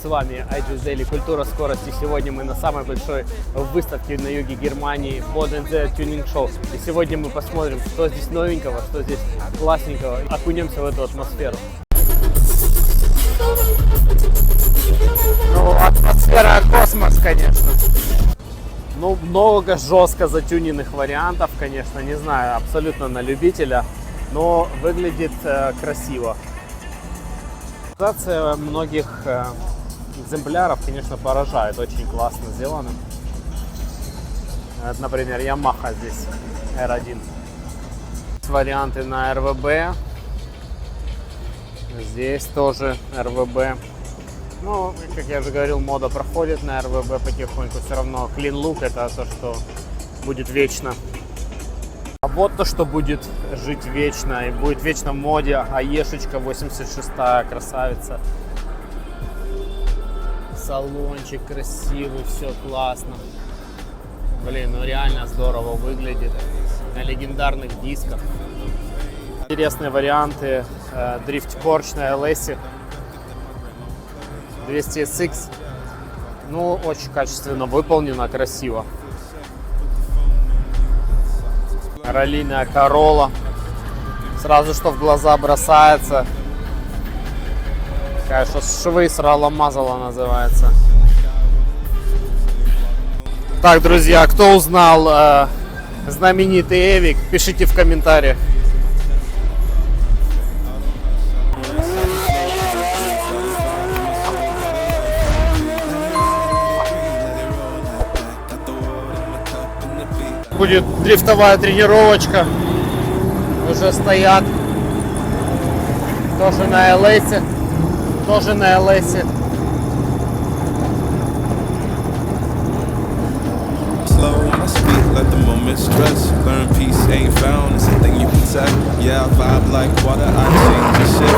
с вами iJuice Daily Культура скорости. Сегодня мы на самой большой выставке на юге Германии Bodensee Tuning Show. И сегодня мы посмотрим, что здесь новенького, что здесь классненького. Окунемся в эту атмосферу. Ну, атмосфера космос, конечно. Ну, много жестко затюненных вариантов, конечно, не знаю, абсолютно на любителя, но выглядит красиво. Презентация многих экземпляров, конечно, поражает, очень классно сделано. Это, например, Yamaha здесь R1. Варианты на RVB. Здесь тоже RVB. Ну, как я уже говорил, мода проходит на RVB потихоньку. Все равно clean look — это то, что будет вечно. А вот то, что будет жить вечно и будет вечно в моде. АЕшечка 86-я, красавица. Салончик красивый, все классно. Блин, ну реально здорово выглядит. На легендарных дисках. Интересные варианты. Дрифт Porsche на LS 200SX. Ну, очень качественно выполнено, красиво. Раллиная Corolla. Сразу что в глаза бросается. Такая, что швы срала-мазала называется. Так, друзья, кто узнал знаменитый Эвик, пишите в комментариях. Будет дрифтовая тренировочка. Уже стоят. Тоже на LS. Тоже на LS. Let the moment stress, learn peace ain't found, it's a thing you protect. Yeah, I vibe like water, I change the shit.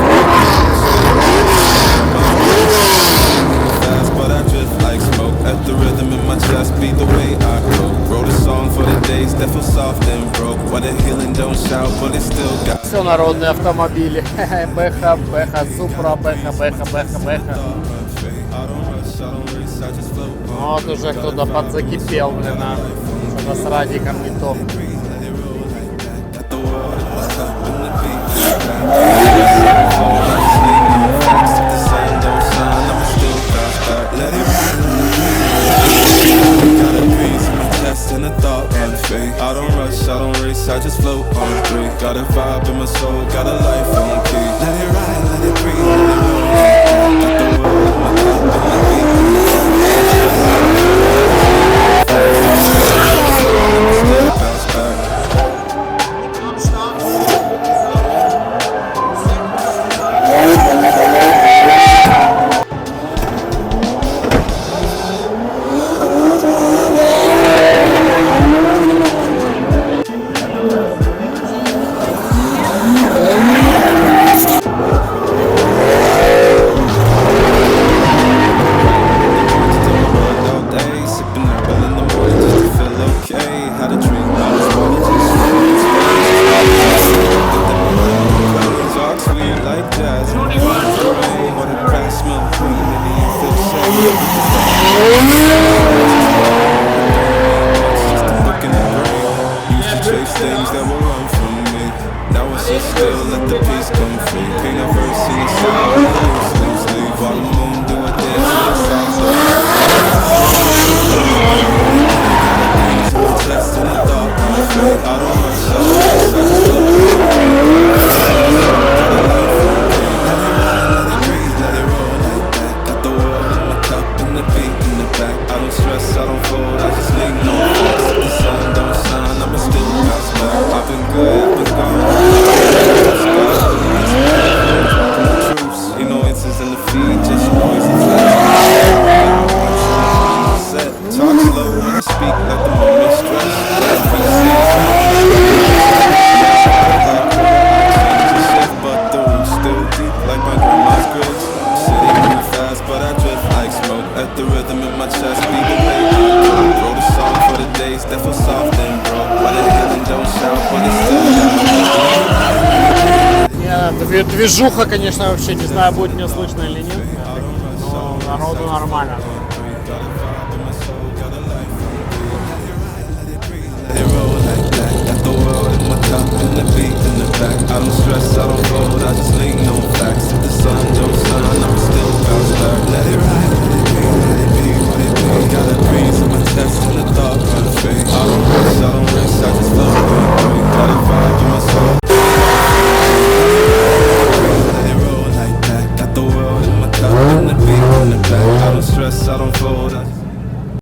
Fast, but I drift like smoke. At the rhythm in my chest, be the way I go. Wrote a song for the days that feel soft and broke. Why the healing don't shout, but it still got. Все народные автомобили. Бэха, Бэха, Супра, Бэха, Бэха, Бэха, Бэха. Вот уже кто-то подзакипел, блин, а. Что-то с радиком не то. I don't rush, I don't race, I just float on three. Got a vibe in my soul, got a life on key. Let it ride, let it breathe, let it roll. Got the world in my cup and the beat. Still bounce back. Things that will run from me. Now it's just still, let the peace come free. Paint a verse in the sound, sleep on the moon, do a dance in the south. Chest in the dark, I don't rush, I just let it roll like that. Got the world in my cup and the beat in the back. I don't stress, I don't fold, I just lean no force. If the sun don't shine, I'ma still bounce back. I've been good, I've been gone. Truths, ain't no answers in the feed, just noise and flash. Talk slow when I speak, let the moment stress. Let me see. But the roots still deep like my grandma's grave. City move fast, but I drift like smoke. At the rhythm in my chest, be the way I go. Wrote a song for the days that feel soft and broke. Why the healing don't shout, but it still got. Движуха, конечно, вообще не знаю, будет меня слышно или нет. Но Народу нормально.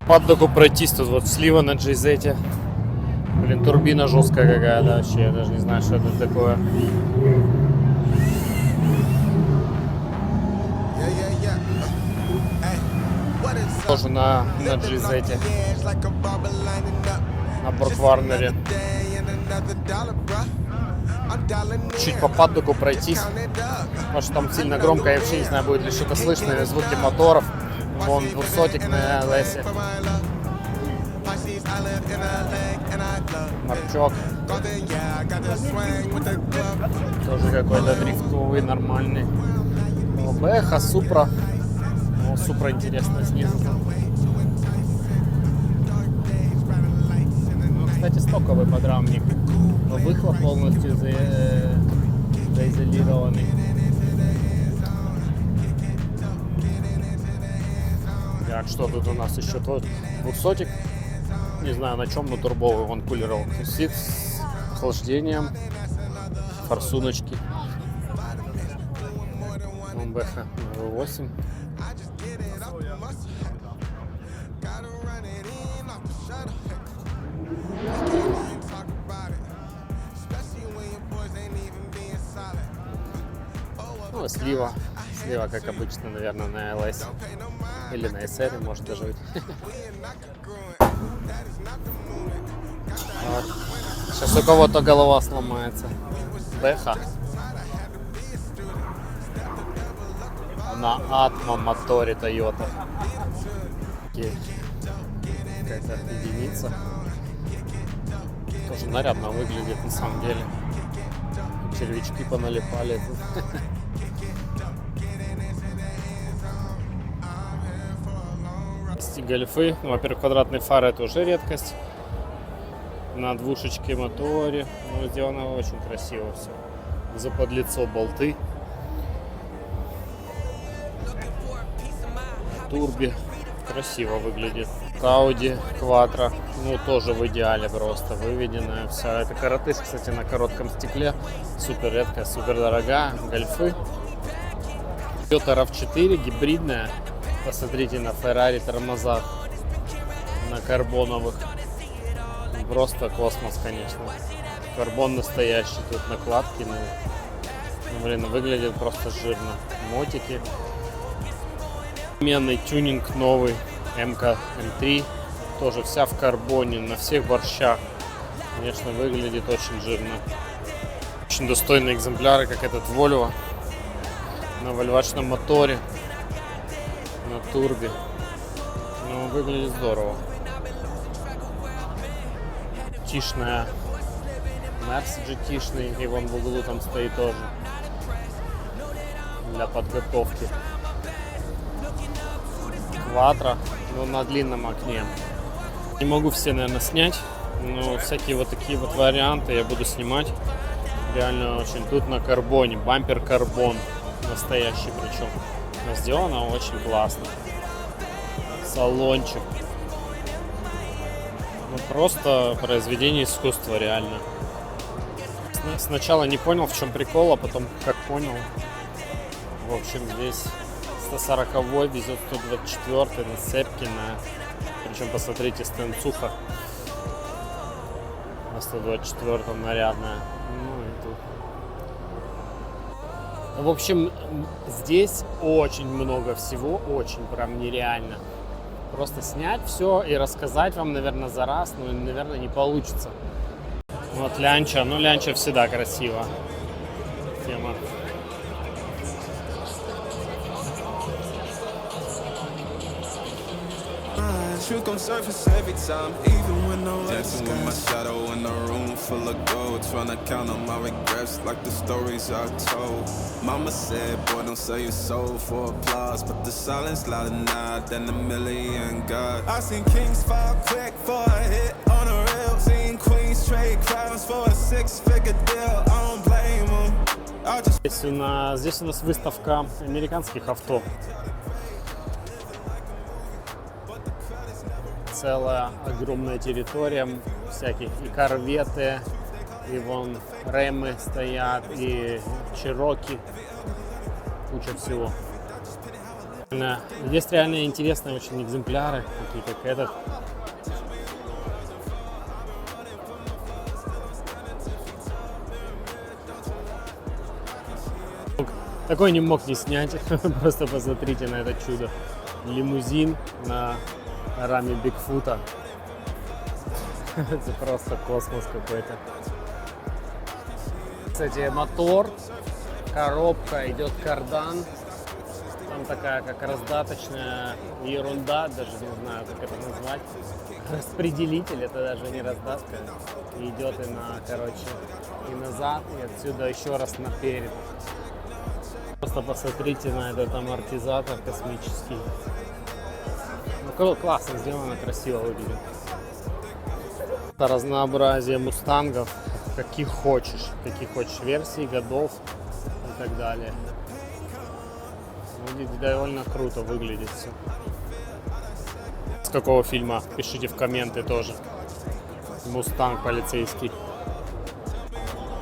Паддоку пройтись тут вот слива на джейзете. Блин, турбина жесткая какая-то вообще, я даже не знаю, что это такое. Тоже на джейзете, на Брукварнере. Чуть по паддоку пройтись, потому что там сильно громко, я вообще не знаю, будет ли что-то слышно, или звуки моторов. Вон 200-ик на лесе. Марчок. Тоже какой-то дрифтовый, нормальный. Бэха, Супра. О, Супра интересно снизу. Ну, кстати, стоковый подрамник. Но выхлоп полностью заизолированный. Так, что тут у нас еще? 200-ик. Не знаю на чем, но турбовый. Вон кулировок висит с охлаждением. Форсуночки. Вон Бэха на V8. Ну, слива. Слива, как обычно, наверное, на LS. Или на SR, может даже быть. Вот. Сейчас у кого-то голова сломается. Бэха. На Atmo моторе Toyota. Какая-то единица. Тоже нарядно выглядит на самом деле. Червячки поналипали тут. Гольфы. Ну, во-первых, квадратные фары — это уже редкость. На двушечке моторе. Ну, сделано очень красиво все. Заподлицо болты. Турби. Красиво выглядит. Audi Quattro. Ну, тоже в идеале просто выведенная вся. Это коротыш, кстати, на коротком стекле. Супер редкая, супер дорогая. Гольфы. Toyota RAV4 гибридная. Посмотрите на Ferrari тормозах, на карбоновых. Просто космос, конечно. Карбон настоящий, тут накладки. Ну, блин, выглядит просто жирно. Мотики. Современный тюнинг новый. МК М3. Тоже вся в карбоне, на всех борщах. Конечно, выглядит очень жирно. Очень достойные экземпляры, как этот Volvo. На вольвачном моторе. На турбе. Ну, выглядит здорово. Тишная. Мерс GT-шный. И вон в углу там стоит тоже. Для подготовки. Quattro. Ну, на длинном окне. Не могу все, наверное, снять. Но всякие вот такие вот варианты я буду снимать. Реально очень. Тут на карбоне. Бампер карбон. Настоящий причем. Но сделано очень классно. Салончик. Ну, просто произведение искусства, реально. Сначала не понял, в чем прикол, а потом как понял. В общем, здесь 140-й везет 124-й на цепке. Причем, посмотрите, стенцуха на 124-м нарядная. Ну и тут. В общем, здесь очень много всего, очень прям нереально. Просто снять все и рассказать вам, наверное, за раз, ну, наверное, не получится. Вот Лянча, ну, Лянча всегда красиво. Тема. truth gon' surface every time, even when no dancing with my shadow in a room full of gold, trying to count on my regrets like the stories I told. Mama said, boy, don't sell your soul for applause, but the silence louder now than a million God. I seen kings fall quick for a hit on a reel, seen queens trade crowns for a 6-figure deal. I don't blame them. Здесь у нас выставка американских авто. Целая огромная территория всяких и корветы, и вон Рэмы стоят, и Чироки, куча всего. Есть реально интересные очень экземпляры, такие как этот. Такой не мог не снять, просто посмотрите на это чудо. Лимузин на раме Бигфута. Это просто космос какой-то. Кстати, мотор, коробка, идет кардан. Там такая как раздаточная ерунда, даже не знаю, как это назвать. Распределитель, это даже не раздатка. Идет и на, короче, и назад, и отсюда еще раз наперед. Просто посмотрите на этот амортизатор космический. Ну, классно сделано, красиво выглядит. Это разнообразие мустангов, каких хочешь версий, годов и так далее. Выглядит довольно круто, выглядит все. С какого фильма? Пишите в комменты тоже. Мустанг полицейский.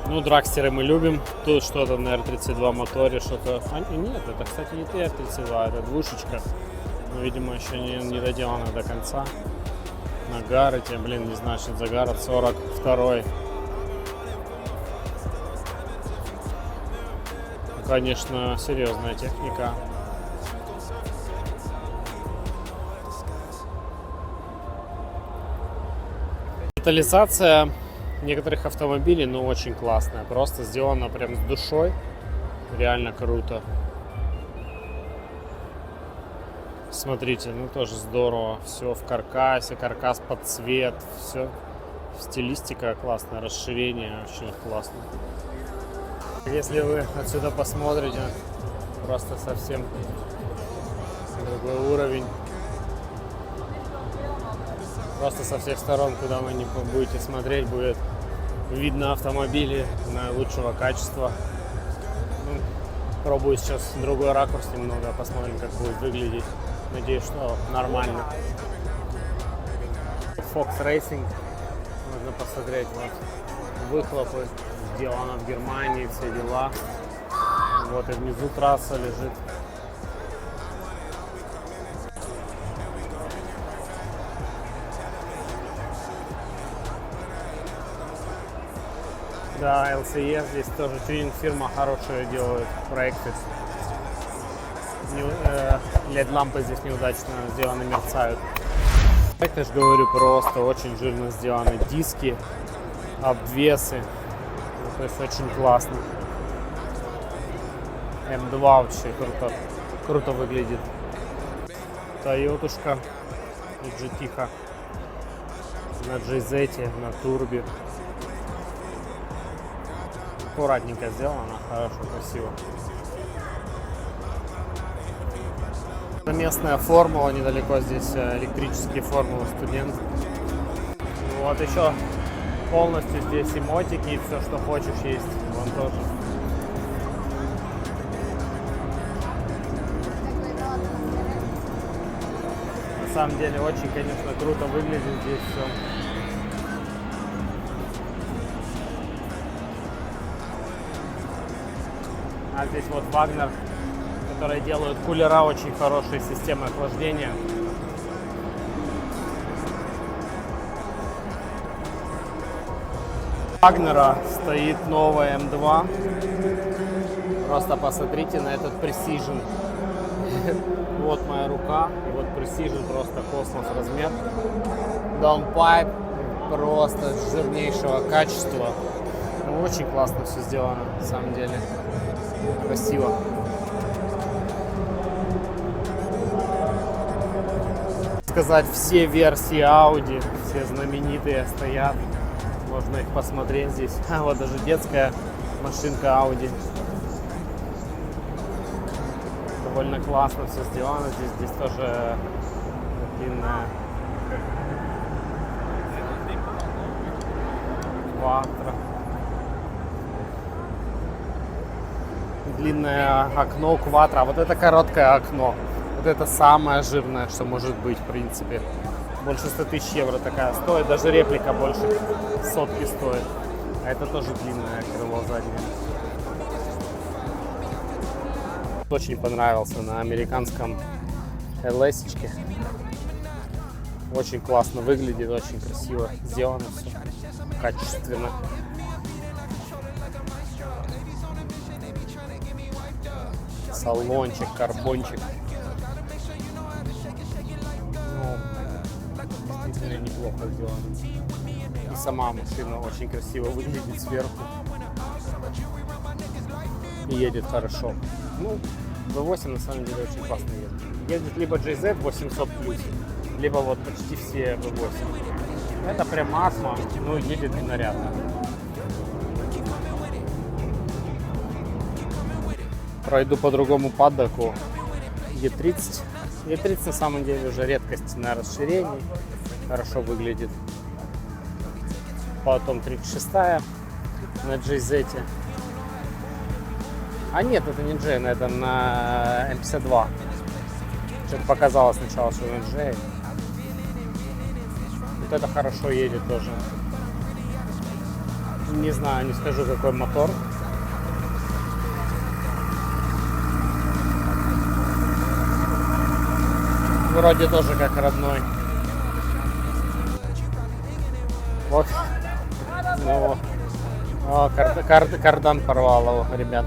Ну, драгстеры мы любим. Тут что-то на R32 моторе, что-то... нет, это, кстати, не R32, это двушечка. Но, видимо, еще не доделано до конца. На Гаррете, блин, не знаю, что за Гаррет 42-й. Ну, конечно, серьезная техника. Детализация некоторых автомобилей, ну, очень классная. Просто сделано прям с душой. Реально круто. Смотрите, ну тоже здорово. Все в каркасе, каркас под цвет. Все. Стилистика классная, расширение очень классно. Если вы отсюда посмотрите, просто совсем другой уровень. Просто со всех сторон, куда вы не будете смотреть, будет видно автомобили наилучшего качества. Ну, пробую сейчас другой ракурс немного, посмотрим, как будет выглядеть. Надеюсь, что нормально. Fox Racing. Можно посмотреть, вот выхлопы. Сделано в Германии, все дела. Вот и внизу трасса лежит. Да, LCE, здесь тоже тюнинг фирма хорошая делает проекты. LED-лампы здесь неудачно сделаны, мерцают. Я же говорю, просто очень жирно сделаны диски, обвесы. Ну, то есть очень классно. М2 вообще круто выглядит. Тойотушка и GT-ха на GZ, на турбе. Аккуратненько сделано, хорошо, красиво. Местная формула, недалеко здесь электрические формулы Студент. Вот еще полностью здесь эмотики и все, что хочешь, есть. Вон тоже. На самом деле очень, конечно, круто выглядит здесь все. А здесь вот Вагнер, которые делают кулера, очень хорошие системы охлаждения. Вагнера стоит новая М2. Просто посмотрите на этот Precision. Вот моя рука, и вот Precision, просто космос размер. Даунпайп просто жирнейшего качества. Ну, очень классно все сделано, на самом деле. Красиво. сказать, все версии Audi, все знаменитые стоят. Можно их посмотреть здесь. Вот даже детская машинка Audi. Довольно классно все сделано. Здесь тоже длинная квадро. Длинное окно квадро. А вот это короткое окно. Вот это самое жирное, что может быть, в принципе. Больше 100 000 евро такая стоит. Даже реплика больше сотки стоит. А это тоже длинное крыло заднее. Очень понравился на американском LS-очке. Очень классно выглядит, очень красиво сделано все. Качественно. Салончик, карбончик. Действительно неплохо сделано. И сама машина очень красиво выглядит сверху. И едет хорошо. Ну, V8 на самом деле очень классно едет. Едет либо GZ 800+, либо вот почти все V8. Это прям атма, но едет нарядно. Пройду по другому паддоку. E30. E30 на самом деле уже редкость на расширении. Хорошо выглядит. Потом 36-я на GZ. А нет, это не G, это на M52. Что-то показалось сначала, что на G. Вот это хорошо едет тоже. Не знаю, не скажу, какой мотор. Вроде тоже как родной. Вот. Ну, кардан порвал его, ребят.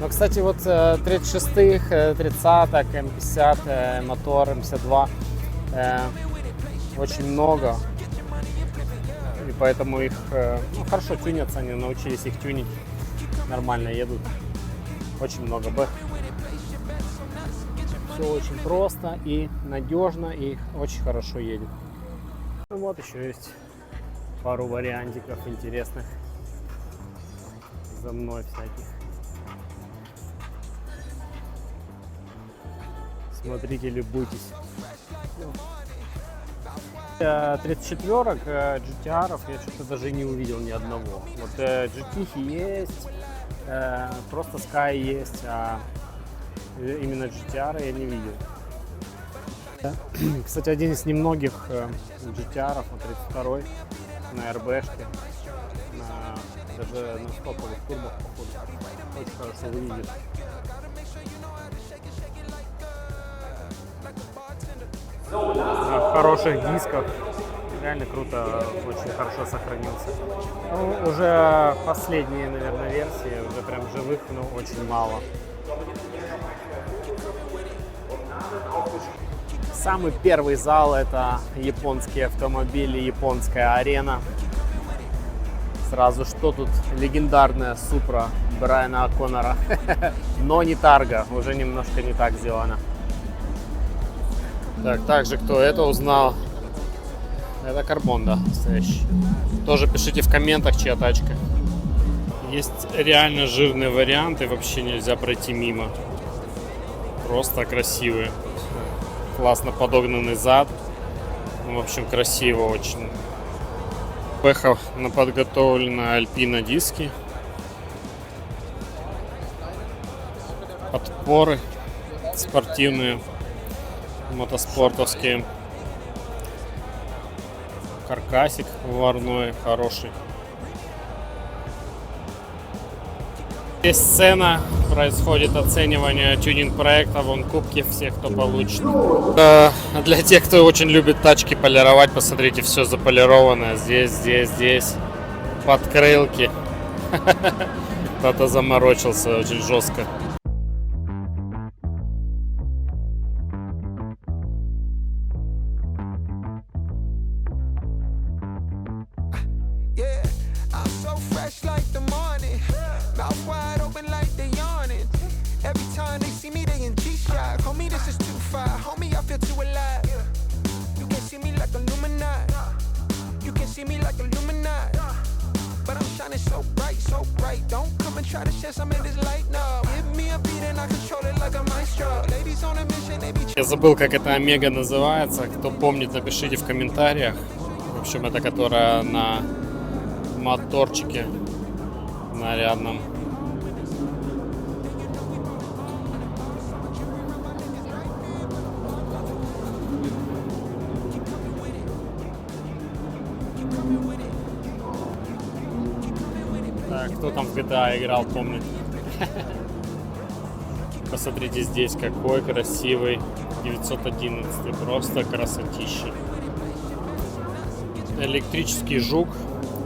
Но, кстати, вот 36-х, 30-х, М50, мотор, М52 очень много. И поэтому их хорошо тюнятся, они научились их тюнить. Нормально едут. Очень много Б. Все очень просто и надежно, и очень хорошо едет. Ну, вот еще есть пару вариантиков интересных. За мной всяких. Смотрите, любуйтесь. 34-ок, GTR-ов я что-то даже не увидел ни одного. Вот GT есть, просто Sky есть, а именно GTR я не видел. Кстати, один из немногих GTR-ов, 32-й, на РБшке, даже на стоповых турбах, походу, очень хорошо выглядит. На хороших дисках, реально круто, очень хорошо сохранился. Ну, уже последние, наверное, версии, уже прям живых, но очень мало. Самый первый зал — это японские автомобили, японская арена. Сразу что тут легендарная Супра Брайана О'Коннора, но не Тарга, уже немножко не так сделано. Так, также кто это узнал? Это Карбон, да, настоящий. Тоже пишите в комментах, чья тачка. Есть реально жирные варианты, вообще нельзя пройти мимо. Просто красивые. Классно подогнанный зад. Ну, в общем, красиво очень. Поехал на подготовленные Альпина диски. Подпоры спортивные, мотоспортовские. Каркасик варной, хороший. Здесь сцена, происходит оценивание тюнинг-проекта, вон кубки всех, кто получит. Для тех, кто очень любит тачки полировать, посмотрите, все заполированное. Здесь. Подкрылки. Кто-то заморочился очень жестко. see me like Illuminati. But I'm shining so bright. Don't come and try to share some of this light now. Give me a beat and I control it like a maestro. Ladies on a mission, they be... Я забыл, как эта Омега называется. Кто помнит, напишите в комментариях. В общем, это которая на моторчике нарядном. Так, кто там в GTA играл, помнит. Посмотрите здесь, какой красивый 911, просто красотища. Электрический жук,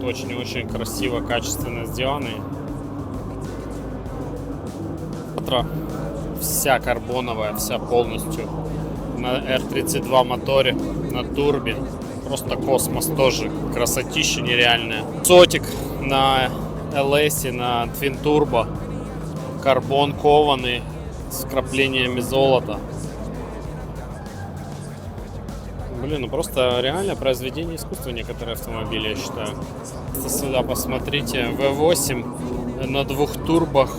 очень-очень красиво, качественно сделанный. Вся карбоновая, вся полностью. На R32 моторе, на турбе. Просто космос тоже, красотища нереальная. Сотик на LS, на Twin Turbo. Карбон кованый с вкраплениями золота. Блин, ну просто реально произведение искусства некоторые автомобили, я считаю. Сюда посмотрите, V8 на 2 турбах.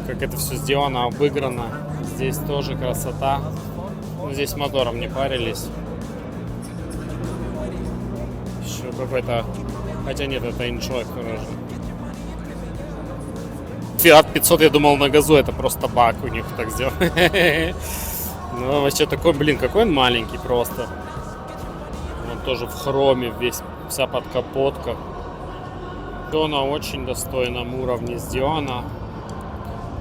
Как это все сделано, обыграно. Здесь тоже красота. Но здесь мотором не парились. Еще какой-то... Хотя нет, это Enjoy тоже. Fiat 500, я думал, на газу, это просто бак у них так сделал. Ну, вообще такой, блин, какой он маленький просто. Он тоже в хроме, вся подкапотка. Все на очень достойном уровне сделано.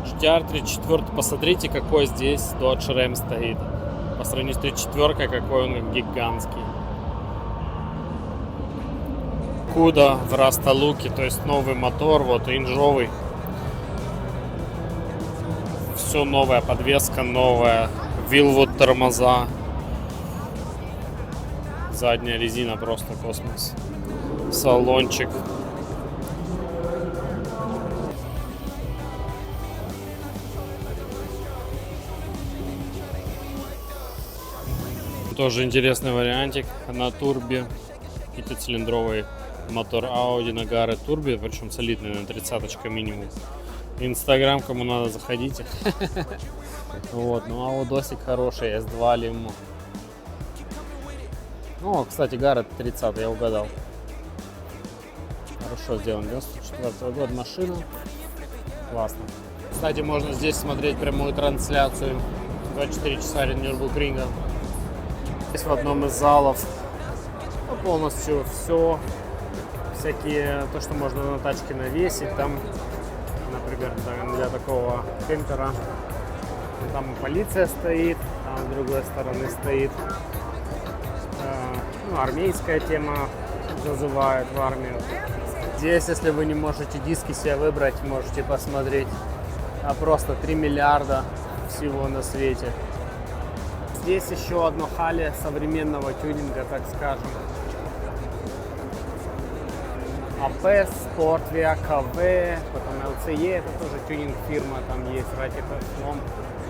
GTR 34, посмотрите, какой здесь Dodge Ram стоит. По сравнению с 34, какой он гигантский. Куда в Расталуке, то есть новый мотор, вот инжовый. Все новая, подвеска новая, Вилвуд тормоза. Задняя резина просто космос. Салончик. Тоже интересный вариантик на турбе. 5-цилиндровый мотор Audi на Гаре турбе, причем солидный, на 30-очка минимум. Инстаграм, кому надо, заходите. Вот, ну а Аудосик хороший, S2 Limo. О, кстати, Гарет 30, я угадал. Хорошо сделан, 94 год машина. Классно. Кстати, можно здесь смотреть прямую трансляцию 24 часа Нюрбургринга. Здесь в одном из залов полностью все. Всякие, то, что можно на тачке навесить, там, например, для такого кемпера, там полиция стоит, там с другой стороны стоит, ну, армейская тема зазывает в армию. Здесь, если вы не можете диски себе выбрать, можете посмотреть, а просто 3 миллиарда всего на свете. Здесь еще одно хале современного тюнинга, так скажем. АП, Sportvia, КВ, потом LCE, это тоже тюнинг фирма, там есть Ратифон,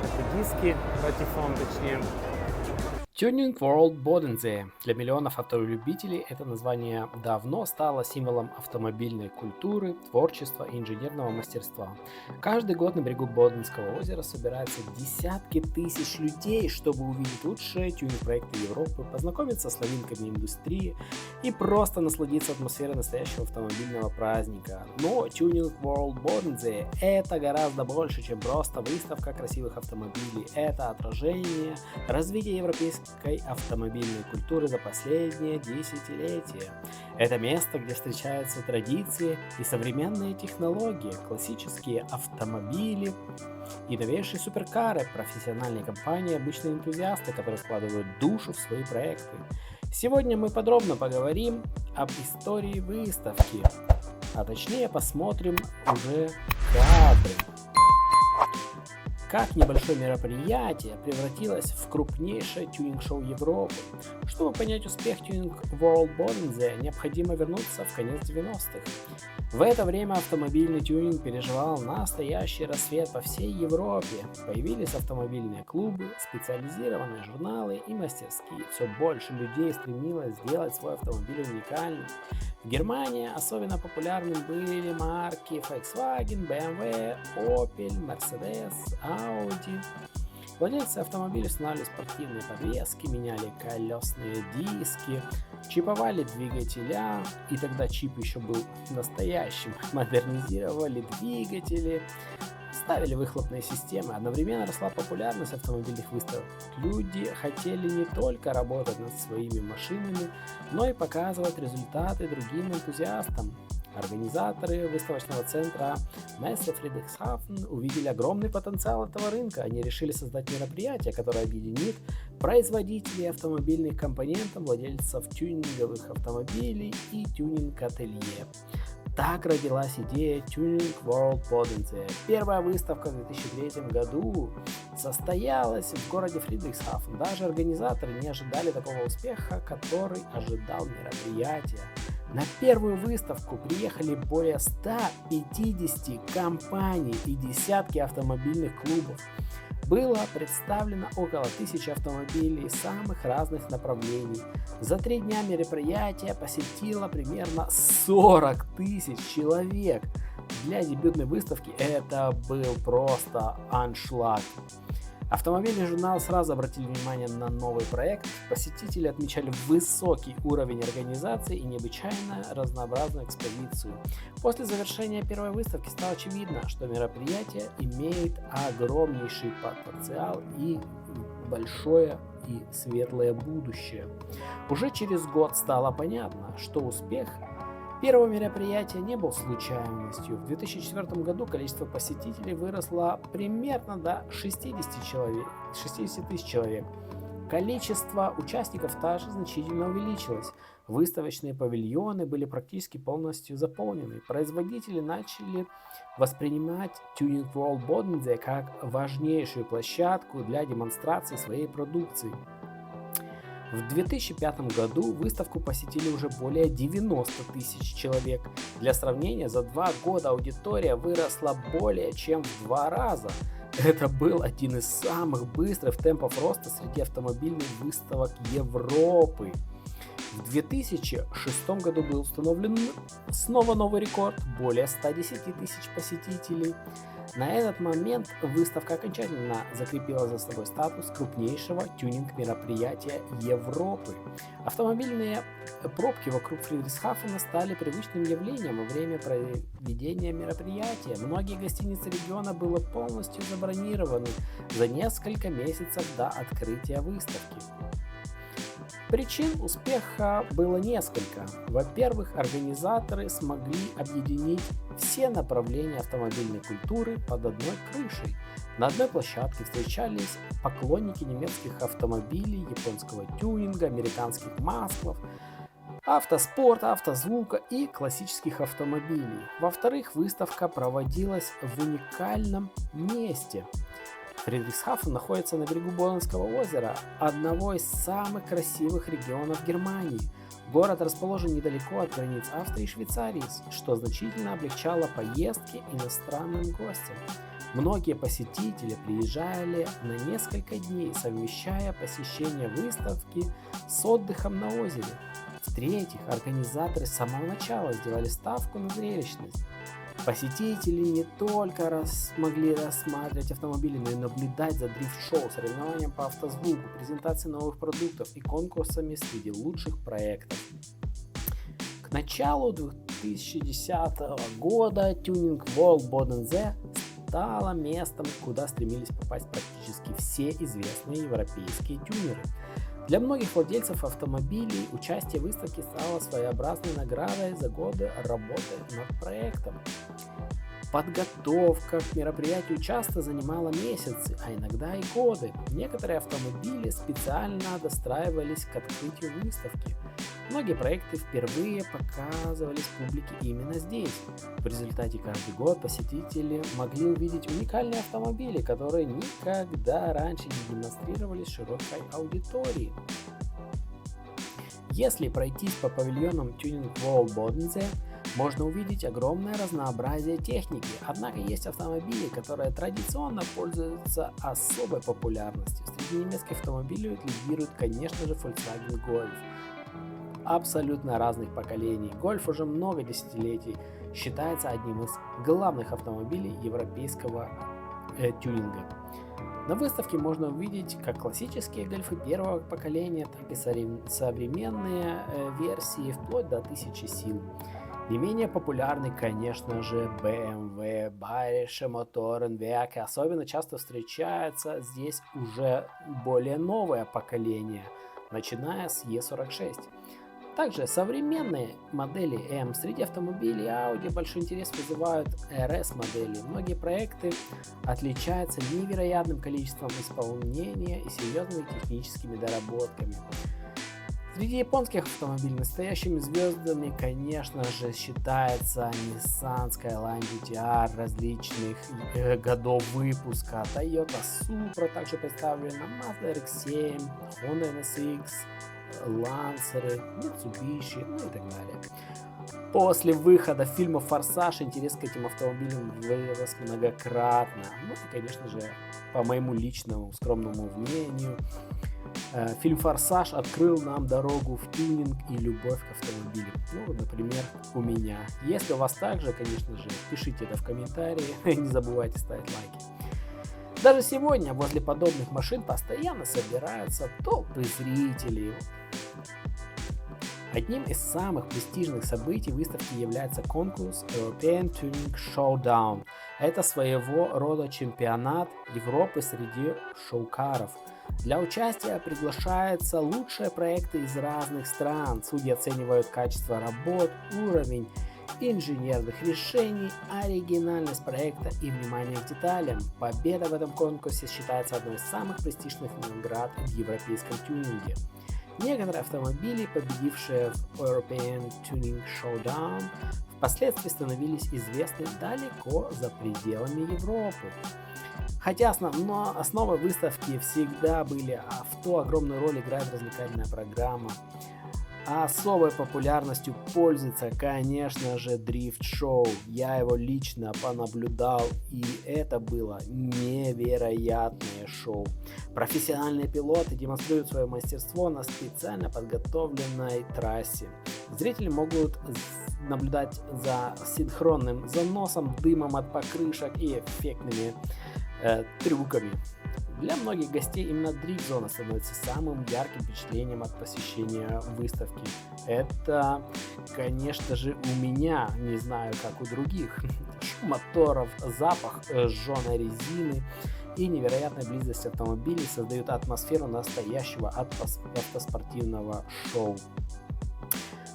это диски, Ратифон точнее. Tuning World Bodensee. Для миллионов автолюбителей это название давно стало символом автомобильной культуры, творчества и инженерного мастерства. Каждый год на берегу Боденского озера собираются десятки тысяч людей, чтобы увидеть лучшие тюнинг-проекты Европы, познакомиться с новинками индустрии и просто насладиться атмосферой настоящего автомобильного праздника. Но Tuning World Bodensee это гораздо больше, чем просто выставка красивых автомобилей. Это отражение развития европейской автомобильной культуры за последние десятилетия. Это место, где встречаются традиции и современные технологии, классические автомобили и новейшие суперкары, профессиональные компании, обычные энтузиасты, которые вкладывают душу в свои проекты. Сегодня мы подробно поговорим об истории выставки, а точнее посмотрим уже кадры. Как небольшое мероприятие превратилось в крупнейшее тюнинг-шоу Европы, Чтобы понять успех Tuning World Bodensee, необходимо вернуться в конец 90-х. В это время автомобильный тюнинг переживал настоящий рассвет по всей Европе. Появились автомобильные клубы, специализированные журналы и мастерские. Все больше людей стремилось сделать свой автомобиль уникальным. В Германии особенно популярны были марки Volkswagen, BMW, Opel, Mercedes, Audi. Владельцы автомобилей устанавливали спортивные подвески, меняли колесные диски, чиповали двигателя, и тогда чип еще был настоящим, модернизировали двигатели, ставили выхлопные системы. Одновременно росла популярность автомобильных выставок. Люди хотели не только работать над своими машинами, но и показывать результаты другим энтузиастам. Организаторы выставочного центра Messe Friedrichshafen увидели огромный потенциал этого рынка. Они решили создать мероприятие, которое объединит производителей автомобильных компонентов, владельцев тюнинговых автомобилей и тюнинг-ателье. Так родилась идея Tuning World Bodensee. Первая выставка в 2003 году состоялась в городе Фридрихсхафен. Даже организаторы не ожидали такого успеха, который ожидал мероприятие. На первую выставку приехали более 150 компаний и десятки автомобильных клубов. Было представлено около 1000 автомобилей самых разных направлений. За 3 дня мероприятие посетило примерно 40 тысяч человек. Для дебютной выставки это был просто аншлаг. Автомобильный журнал сразу обратили внимание на новый проект. Посетители отмечали высокий уровень организации и необычайно разнообразную экспозицию. После завершения первой выставки стало очевидно, что мероприятие имеет огромнейший потенциал и большое и светлое будущее. Уже через год стало понятно, что успех первого мероприятия не был случайностью. В 2004 году количество посетителей выросло примерно до 60 тысяч человек. Количество участников также значительно увеличилось. Выставочные павильоны были практически полностью заполнены. Производители начали воспринимать Tuning World Bodensee как важнейшую площадку для демонстрации своей продукции. В 2005 году выставку посетили уже более 90 тысяч человек. Для сравнения, за 2 года аудитория выросла более чем в 2 раза. Это был один из самых быстрых темпов роста среди автомобильных выставок Европы. В 2006 году был установлен снова новый рекорд – более 110 тысяч посетителей. На этот момент выставка окончательно закрепила за собой статус крупнейшего тюнинг-мероприятия Европы. Автомобильные пробки вокруг Фридрихсхафена стали привычным явлением во время проведения мероприятия. Многие гостиницы региона были полностью забронированы за несколько месяцев до открытия выставки. Причин успеха было несколько. Во-первых, организаторы смогли объединить все направления автомобильной культуры под одной крышей. На одной площадке встречались поклонники немецких автомобилей, японского тюнинга, американских маслов, автоспорта, автозвука и классических автомобилей. Во-вторых, выставка проводилась в уникальном месте. Фридрихсхафен находится на берегу Боденского озера, одного из самых красивых регионов Германии. Город расположен недалеко от границ Австрии и Швейцарии, что значительно облегчало поездки иностранным гостям. Многие посетители приезжали на несколько дней, совмещая посещение выставки с отдыхом на озере. В-третьих, организаторы с самого начала сделали ставку на зрелищность. Посетители не только могли рассматривать автомобили, но и наблюдать за дрифт-шоу, соревнованием по автозвуку, презентацией новых продуктов и конкурсами среди лучших проектов. К началу 2010 года Tuning World Bodensee стала местом, куда стремились попасть практически все известные европейские тюнеры. Для многих владельцев автомобилей участие в выставке стало своеобразной наградой за годы работы над проектом. Подготовка к мероприятию часто занимала месяцы, а иногда и годы. Некоторые автомобили специально достраивались к открытию выставки. Многие проекты впервые показывались публике именно здесь. В результате каждый год посетители могли увидеть уникальные автомобили, которые никогда раньше не демонстрировались широкой аудитории. Если пройтись по павильонам Tuning World Bodensee, можно увидеть огромное разнообразие техники, однако есть автомобили, которые традиционно пользуются особой популярностью. Среди немецких автомобилей лидирует, конечно же, Volkswagen Golf. Абсолютно разных поколений. Golf уже много десятилетий считается одним из главных автомобилей европейского тюнинга. На выставке можно увидеть как классические гольфы первого поколения, так и современные версии вплоть до 1000 сил. Не менее популярны, конечно же, BMW, Bayerische Motorenwerke. Особенно часто встречается здесь уже более новое поколение, начиная с E46. Также современные модели M. Среди автомобилей Audi большой интерес вызывают RS-модели. Многие проекты отличаются невероятным количеством исполнения и серьезными техническими доработками. Среди японских автомобилей настоящими звездами, конечно же, считается Nissan Skyline GT-R различных годов выпуска, Toyota Supra также представлена, Mazda RX-7, Honda NSX, Lancer, Mitsubishi, ну и так далее. После выхода фильма «Форсаж» интерес к этим автомобилям вырос многократно. Ну и, конечно же, по моему личному скромному мнению, фильм «Форсаж» открыл нам дорогу в тюнинг и любовь к автомобилям. Ну, например, у меня. Если у вас также, конечно же, пишите это в комментарии. Не забывайте ставить лайки. Даже сегодня возле подобных машин постоянно собираются толпы зрителей. Одним из самых престижных событий выставки является конкурс European Tuning Showdown. Это своего рода чемпионат Европы среди шоукаров. Для участия приглашаются лучшие проекты из разных стран. Судьи оценивают качество работ, уровень инженерных решений, оригинальность проекта и внимание к деталям. Победа в этом конкурсе считается одной из самых престижных наград в европейском тюнинге. Некоторые автомобили, победившие в European Tuning Showdown, впоследствии становились известны далеко за пределами Европы. Хотя основой выставки всегда были авто, огромную роль играет развлекательная программа. А особой популярностью пользуется, конечно же, дрифт-шоу. Я его лично понаблюдал, и это было невероятное шоу. Профессиональные пилоты демонстрируют свое мастерство на специально подготовленной трассе. Зрители могут наблюдать за синхронным заносом, дымом от покрышек и эффектными трюками. Для многих гостей именно дрифт-зона становится самым ярким впечатлением от посещения выставки. Это, конечно же, у меня, не знаю, как у других. Шум моторов, запах сжженной резины и невероятная близость автомобилей создают атмосферу настоящего автоспортивного шоу.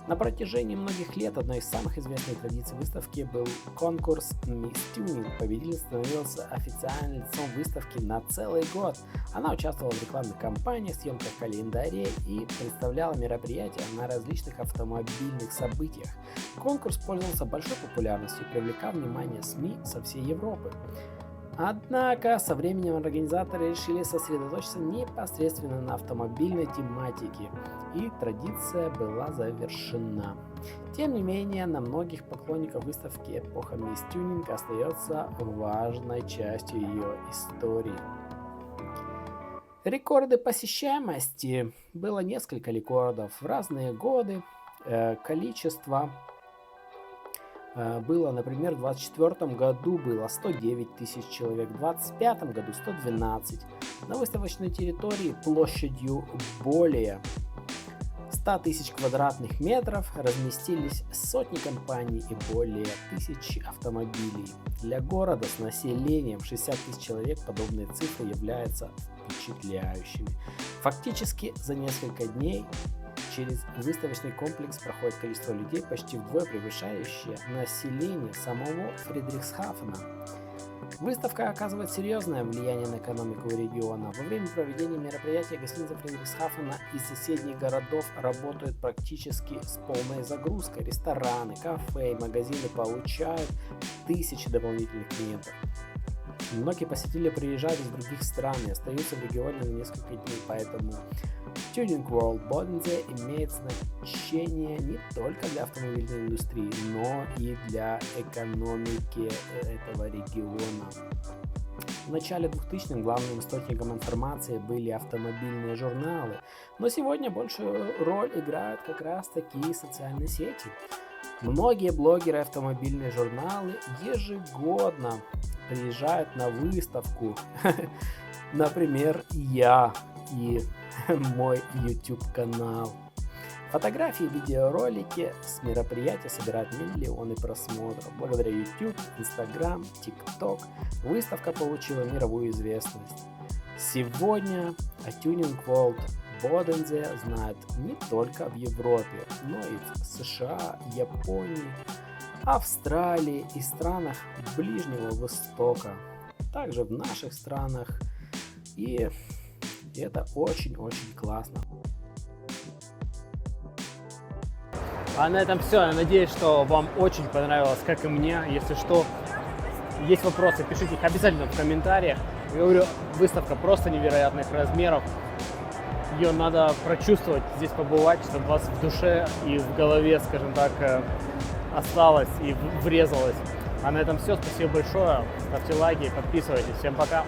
На протяжении многих лет одной из самых известных традиций выставки был конкурс Miss Tuning. Победитель становился официальным лицом выставки на целый год. Она участвовала в рекламных кампаниях, съемках календарей и представляла мероприятия на различных автомобильных событиях. Конкурс пользовался большой популярностью и привлекал внимание СМИ со всей Европы. Однако со временем организаторы решили сосредоточиться непосредственно на автомобильной тематике, и традиция была завершена. Тем не менее, на многих поклонников выставки эпоха Miss Tuning остается важной частью ее истории. Рекорды посещаемости. Было несколько рекордов в разные годы. Количество было, например, в 2024 году было 109 тысяч человек, в 2025 году 112. На выставочной территории площадью более 100 тысяч квадратных метров разместились сотни компаний и более 1000 автомобилей. Для города с населением 60 тысяч человек подобные цифры являются впечатляющими. Фактически за несколько дней через выставочный комплекс проходит количество людей, почти вдвое превышающее население самого Фридрихсхафена. Выставка оказывает серьезное влияние на экономику региона. Во время проведения мероприятия гостиницы Фридрихсхафена и соседних городов работают практически с полной загрузкой. Рестораны, кафе и магазины получают тысячи дополнительных клиентов. Многие посетители приезжают из других стран и остаются в регионе на несколько дней, поэтому Tuning World Бодензе имеет значение не только для автомобильной индустрии, но и для экономики этого региона. В начале 2000-х главным источником информации были автомобильные журналы, но сегодня большую роль играют как раз такие социальные сети. Многие блогеры и автомобильные журналы ежегодно приезжают на выставку, например, я и мой YouTube-канал. Фотографии и видеоролики с мероприятия собирают миллионы просмотров. Благодаря YouTube, Instagram, TikTok выставка получила мировую известность. Сегодня о Tuning World Бодензе знают не только в Европе, но и в США, Японии, Австралии и странах Ближнего Востока. Также в наших странах. И это очень-очень классно. А на этом все. Я надеюсь, что вам очень понравилось, как и мне. Если что, есть вопросы, пишите их обязательно в комментариях. Я говорю, выставка просто невероятных размеров. Ее надо прочувствовать, здесь побывать, чтобы у вас в душе и в голове, скажем так, осталось и врезалось. А на этом все. Спасибо большое. Ставьте лайки, подписывайтесь. Всем пока.